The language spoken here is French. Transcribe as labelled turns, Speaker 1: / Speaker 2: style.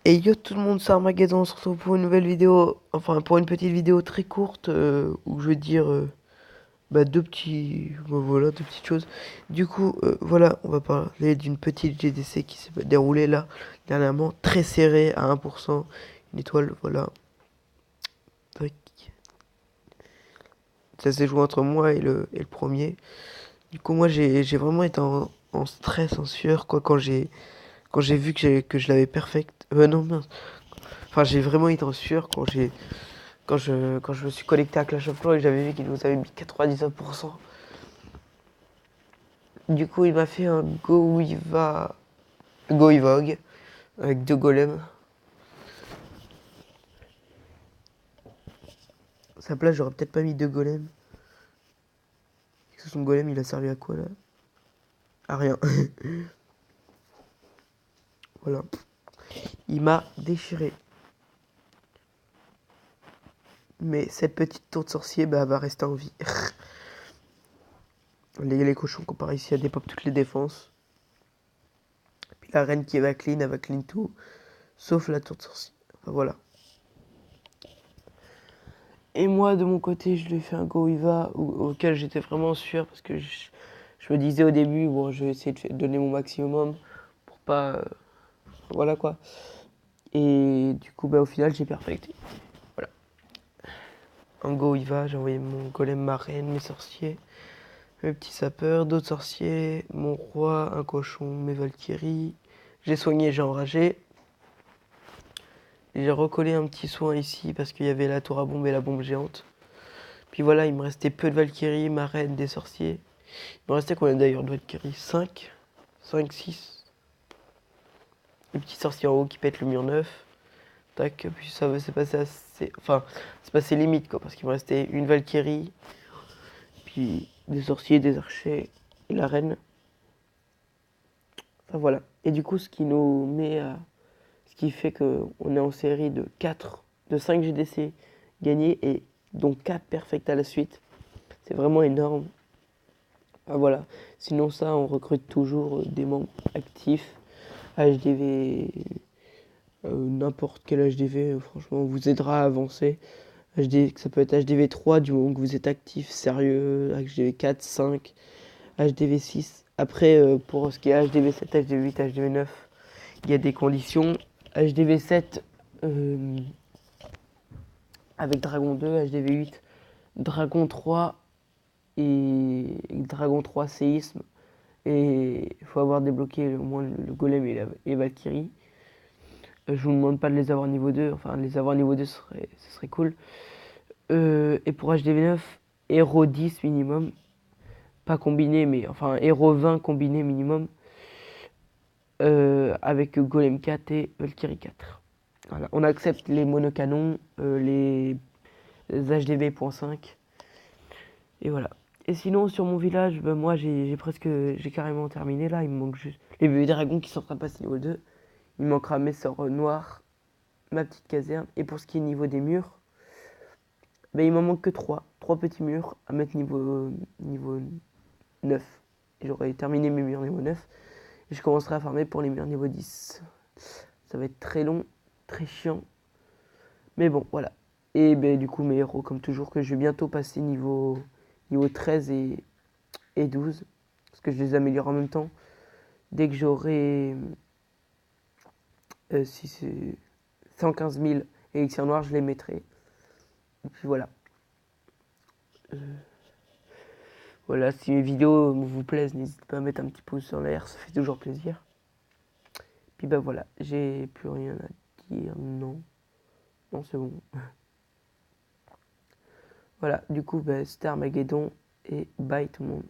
Speaker 1: Et yo tout le monde, c'est Armageddon, on se retrouve pour une nouvelle vidéo, enfin pour une petite vidéo très courte où je vais dire voilà, deux petites choses. Du coup, voilà, on va parler d'une petite GDC qui s'est déroulée là dernièrement, très serrée à 1%, une étoile, voilà. Tac. Ça s'est joué entre moi et le premier. Du coup, moi j'ai vraiment été en stress, en sueur, quoi, quand j'ai vu que je l'avais perfect. Non, mince. Enfin, j'ai vraiment été en sueur quand je me suis connecté à Clash of Clans et que j'avais vu qu'il nous avait mis 99%. Du coup, il m'a fait un Goivog avec deux golems. À sa place, j'aurais peut-être pas mis deux golems. Son golem, il a servi à quoi là? À rien. Voilà. Il m'a déchiré. Mais cette petite tour de sorcier va rester en vie. Les cochons comparés ici à des pop toutes les défenses. Puis la reine qui elle va clean tout. Sauf la tour de sorcier. Enfin, voilà. Et moi, de mon côté, je lui ai fait un go Iva auquel j'étais vraiment sûr parce que je me disais au début, bon, je vais essayer de donner mon maximum pour pas. Voilà quoi. Et du coup, au final, j'ai perfecté. Voilà. Un go Iva, j'ai envoyé mon golem, ma reine, mes sorciers, mes petits sapeurs, d'autres sorciers, mon roi, un cochon, mes valkyries. J'ai soigné, j'ai enragé. J'ai recollé un petit soin ici parce qu'il y avait la tour à bombe et la bombe géante. Puis voilà, il me restait peu de Valkyries, ma reine, des sorciers. Il me restait combien d'ailleurs de Valkyries? 5, 5, 6. Les petits sorciers en haut qui pètent le mur neuf. Tac, puis ça s'est passé assez. Enfin, c'est passé limite quoi, parce qu'il me restait une Valkyrie, puis des sorciers, des archers et la reine. Enfin voilà. Et du coup, ce qui fait qu'on est en série de 5 GDC gagnés et donc 4 perfects à la suite. C'est vraiment énorme. Ah, voilà. Sinon ça, on recrute toujours des membres actifs. HDV, n'importe quel HDV, franchement, vous aidera à avancer. Ça peut être HDV 3 du moment que vous êtes actif, sérieux, HDV 4, 5, HDV 6. Après, pour ce qui est HDV 7, HDV 8, HDV 9, il y a des conditions. HDV 7 avec Dragon 2, HDV 8, Dragon 3 et Dragon 3 séisme. Et il faut avoir débloqué au moins le golem et les Valkyries. Je vous demande pas de les avoir niveau 2, enfin de les avoir niveau 2 ce serait cool. Et pour HDV9, Hero 10 minimum. Pas combiné, mais enfin Hero 20 combiné minimum. Avec Golem 4 et Valkyrie 4. Voilà. On accepte les monocanons, les HDV.5. Et voilà. Et sinon, sur mon village, moi j'ai carrément terminé là. Il me manque juste les bébés dragons qui sont en train de passer niveau 2. Il me manquera mes sorts noirs, ma petite caserne. Et pour ce qui est niveau des murs, il m'en manque que 3. 3 petits murs à mettre niveau 9. Et j'aurai terminé mes murs niveau 9. Et je commencerai à farmer pour les murs niveau 10. Ça va être très long, très chiant. Mais bon, voilà. Et du coup, mes héros, comme toujours, que je vais bientôt passer niveau 13 et 12. Parce que je les améliore en même temps. Dès que j'aurai si c'est 115 000 élixirs noirs, je les mettrai. Et puis voilà. Voilà, si mes vidéos vous plaisent, n'hésitez pas à mettre un petit pouce en l'air, ça fait toujours plaisir. Puis voilà, j'ai plus rien à dire, non. Non, c'est bon. Voilà, du coup, c'était Armageddon et bye tout le monde.